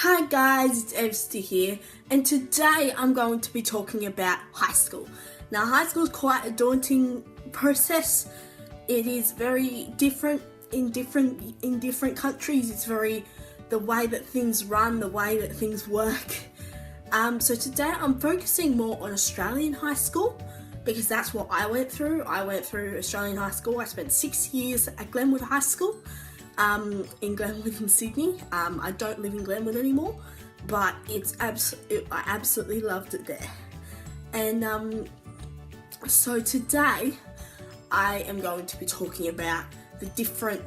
Hi guys, it's Evsty here, and today I'm going to be talking about high school. Now, high school is quite a daunting process. It is very different in different countries. It's very the way that things run, the way that things work. So today I'm focusing more on Australian high school because that's what I went through. I went through Australian high school. I spent 6 years at Glenwood High School. In Glenwood in Sydney. I don't live in Glenwood anymore, but I absolutely loved it there. And so today I am going to be talking about the different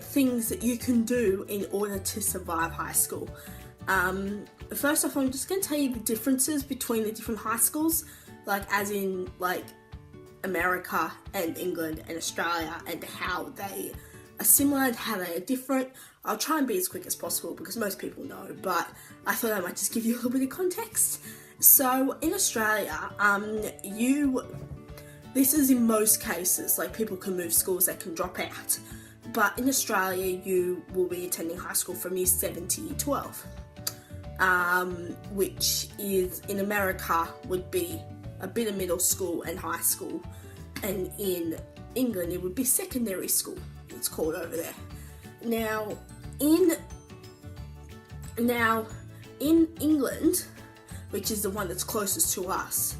things that you can do in order to survive high school. First off, I'm just going to tell you the differences between the different high schools, as in America and England and Australia, and how they are similar and how they are different. I'll try and be as quick as possible because most people know, but I thought I might just give you a little bit of context. So in Australia, this is in most cases, people can move schools, they can drop out. But in Australia, you will be attending high school from year 7 to year 12, which is in America would be a bit of middle school and high school, and in England it would be secondary school. It's called over there. Now in England, which is the one that's closest to us,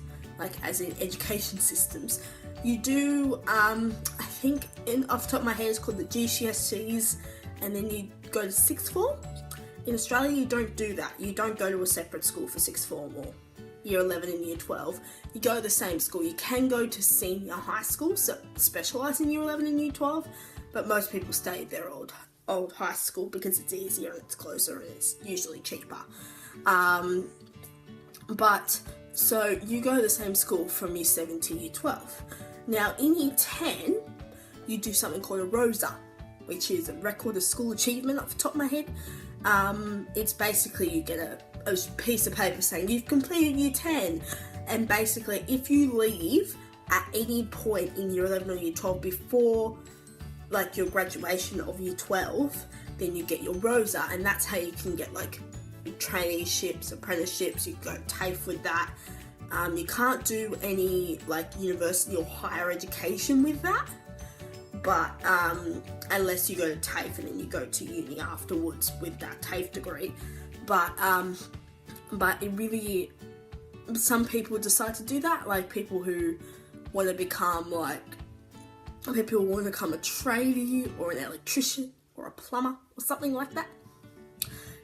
as in education systems, you do I think off the top of my head it's called the GCSEs, and then you go to sixth form. In Australia you don't do that. You don't go to a separate school for sixth form or year 11 and year 12. You go to the same school. You can go to senior high school, so specialise in year 11 and year 12, but most people stay at their old high school because it's easier and it's closer and it's usually cheaper. But so you go to the same school from year 7 to year 12. Now in year 10, you do something called a ROSA, which is a record of school achievement off the top of my head. It's basically you get a piece of paper saying you've completed year 10, and basically if you leave at any point in year 11 or year 12 before your graduation of year 12, then you get your ROSA, and that's how you can get traineeships, apprenticeships. You go TAFE with that. You can't do any university or higher education with that, but unless you go to TAFE and then you go to uni afterwards with that TAFE degree. But it really, some people decide to do that, people who want to become people who want to become a tradie or an electrician or a plumber or something like that.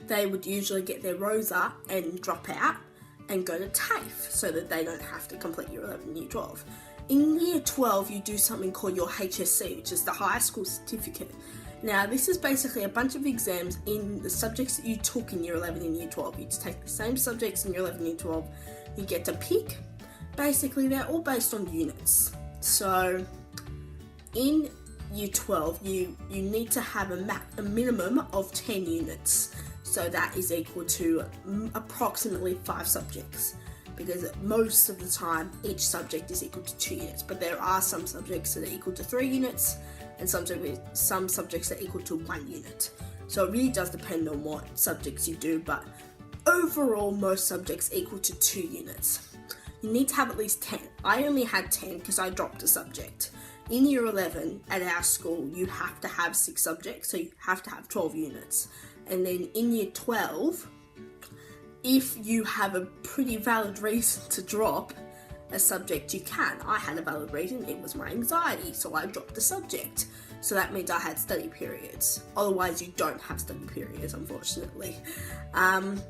They would usually get their ROSA and drop out and go to TAFE so that they don't have to complete year 11 and year 12. In year 12, you do something called your HSC, which is the high school certificate. Now, this is basically a bunch of exams in the subjects that you took in year 11 and year 12. You take the same subjects in year 11 and year 12. You get to pick. Basically, they're all based on units. So, in year 12, you need to have a minimum of 10 units. So that is equal to approximately 5 subjects, because most of the time each subject is equal to 2 units, but there are some subjects that are equal to 3 units and some subjects are equal to 1 unit. So it really does depend on what subjects you do, but overall most subjects equal to 2 units. You need to have at least 10. I only had 10 because I dropped a subject. In year 11 at our school you have to have 6 subjects, so you have to have 12 units. And then in year 12, if you have a pretty valid reason to drop a subject, you can. I had a valid reason, it was my anxiety, so I dropped the subject. So that means I had study periods. Otherwise you don't have study periods, unfortunately. And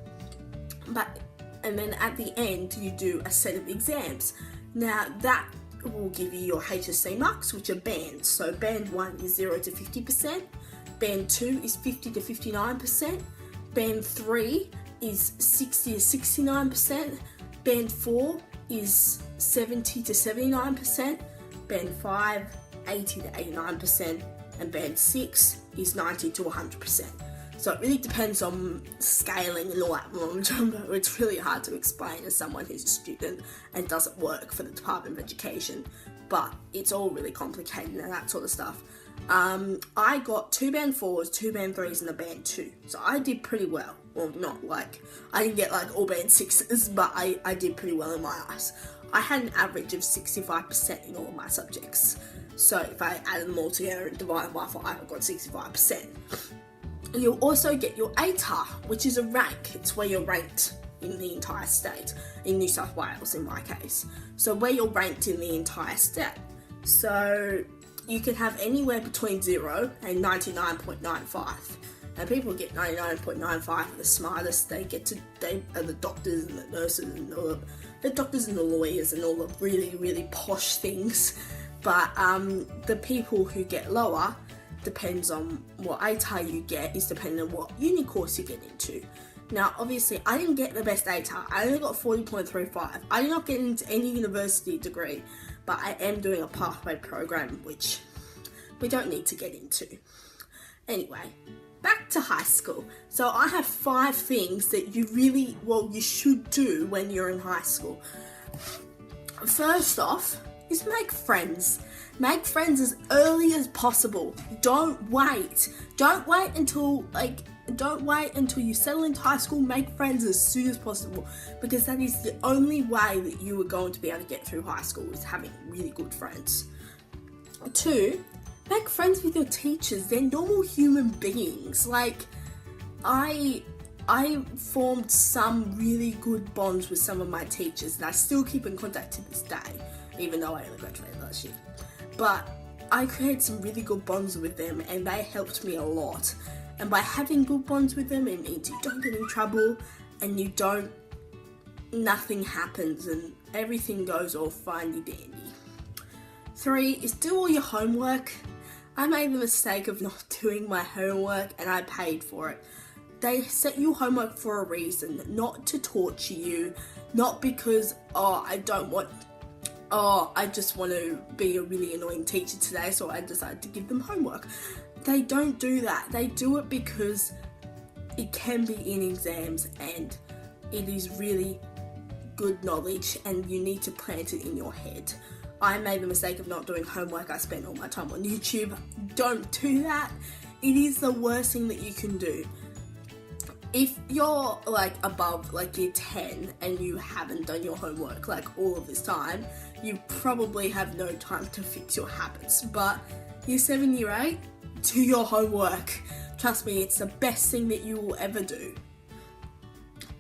then at the end you do a set of exams. Now that will give you your HSC marks, which are bands. So band 1 is 0 to 50%. Band 2 is 50 to 59%, Band 3 is 60 to 69%, Band 4 is 70 to 79%, Band 5, 80 to 89%, and Band 6 is 90 to 100%. So it really depends on scaling and all that. It's really hard to explain as someone who's a student and doesn't work for the Department of Education, but it's all really complicated and that sort of stuff. I got 2 band 4s, 2 band 3s, and a band 2. So I did pretty well. Well, not like, I didn't get like all band 6s, but I did pretty well in my eyes. I had an average of 65% in all of my subjects. So if I added them all together and divided by 5, I got 65%. You'll also get your ATAR, which is a rank. It's where you're ranked in the entire state, in New South Wales in my case. So where you're ranked in the entire state. So you can have anywhere between 0 and 99.95. And people get 99.95 are the smartest. They are the doctors and the nurses and all the doctors and the lawyers and all the really, really posh things. But the people who get lower, depends on what ATAR you get, is depending on what uni course you get into. Now, obviously, I didn't get the best ATAR. I only got 40.35. I did not get into any university degree, but I am doing a pathway program, which we don't need to get into. Anyway, back to high school. So I have 5 things that you should do when you're in high school. First off is make friends. Make friends as early as possible. Don't wait until you settle into high school. Make friends as soon as possible, because that is the only way that you are going to be able to get through high school, is having really good friends. 2, make friends with your teachers. They're normal human beings. Like, I formed some really good bonds with some of my teachers that I still keep in contact to this day, even though I only graduated last year. But I created some really good bonds with them, and they helped me a lot. And by having good bonds with them, it means you don't get in trouble, and nothing happens, and everything goes all finey dandy. 3 is do all your homework. I made the mistake of not doing my homework, and I paid for it. They set you homework for a reason, not to torture you, not because, I just want to be a really annoying teacher today, so I decided to give them homework. They don't do that. They do it because it can be in exams, and it is really good knowledge, and you need to plant it in your head. I made the mistake of not doing homework. I spent all my time on YouTube. Don't do that. It is the worst thing that you can do. If you're like above like year 10 and you haven't done your homework like all of this time, you probably have no time to fix your habits. But year 7, year 8, do your homework. Trust me, it's the best thing that you will ever do.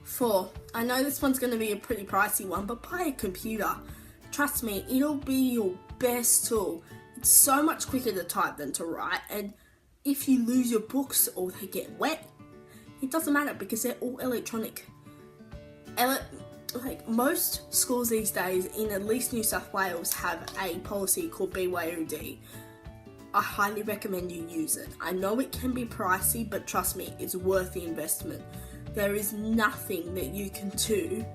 4, I know this one's going to be a pretty pricey one, but buy a computer. Trust me, it'll be your best tool. It's so much quicker to type than to write, and if you lose your books or they get wet, it doesn't matter because they're all electronic. Like most schools these days, in at least New South Wales, have a policy called BYOD. I highly recommend you use it. I know it can be pricey, but trust me, it's worth the investment. There is nothing that you can do.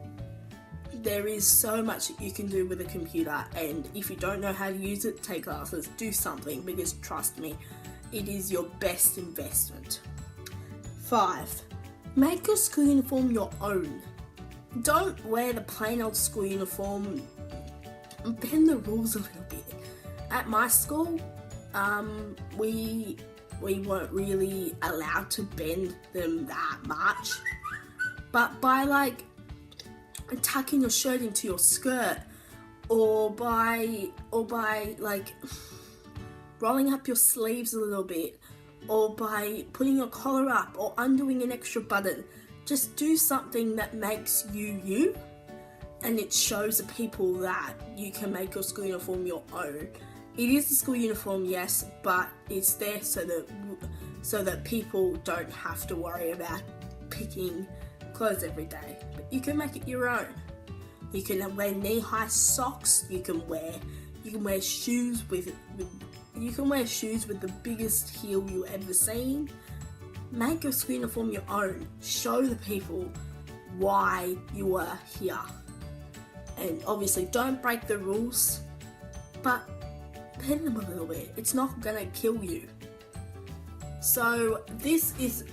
There is so much that you can do with a computer, and if you don't know how to use it, take classes, do something, because trust me, it is your best investment. 5, make your school uniform your own. Don't wear the plain old school uniform. Bend the rules a little bit. At my school, we weren't really allowed to bend them that much, but by like tucking your shirt into your skirt, or by like rolling up your sleeves a little bit, or by putting your collar up or undoing an extra button, just do something that makes you you, and it shows the people that you can make your school uniform your own. It is the school uniform, yes, but it's there so that people don't have to worry about picking clothes every day. But you can make it your own. You can wear knee-high socks. You can wear shoes with the biggest heel you ever seen. Make your school uniform your own. Show the people why you are here. And obviously, don't break the rules, but bend them a little bit. It's not gonna kill you. So this is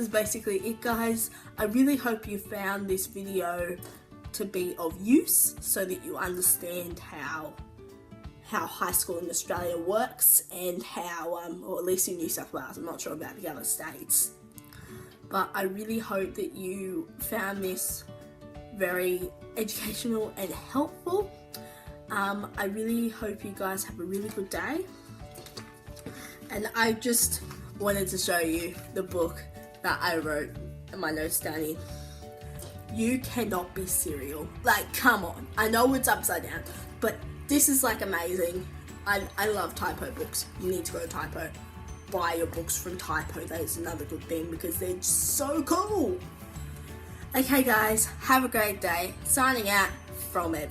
basically it, guys. I really hope you found this video to be of use, so that you understand how how high school in Australia works and how, or at least in New South Wales, I'm not sure about the other states. But I really hope that you found this very educational and helpful. I really hope you guys have a really good day. And I just wanted to show you the book that I wrote in my notes down in. You cannot be cereal. Like, come on. I know it's upside down, but this is like amazing. I love typo books. You need to go to typo. Buy your books from typo. That is another good thing because they're so cool. Okay guys, have a great day. Signing out from it.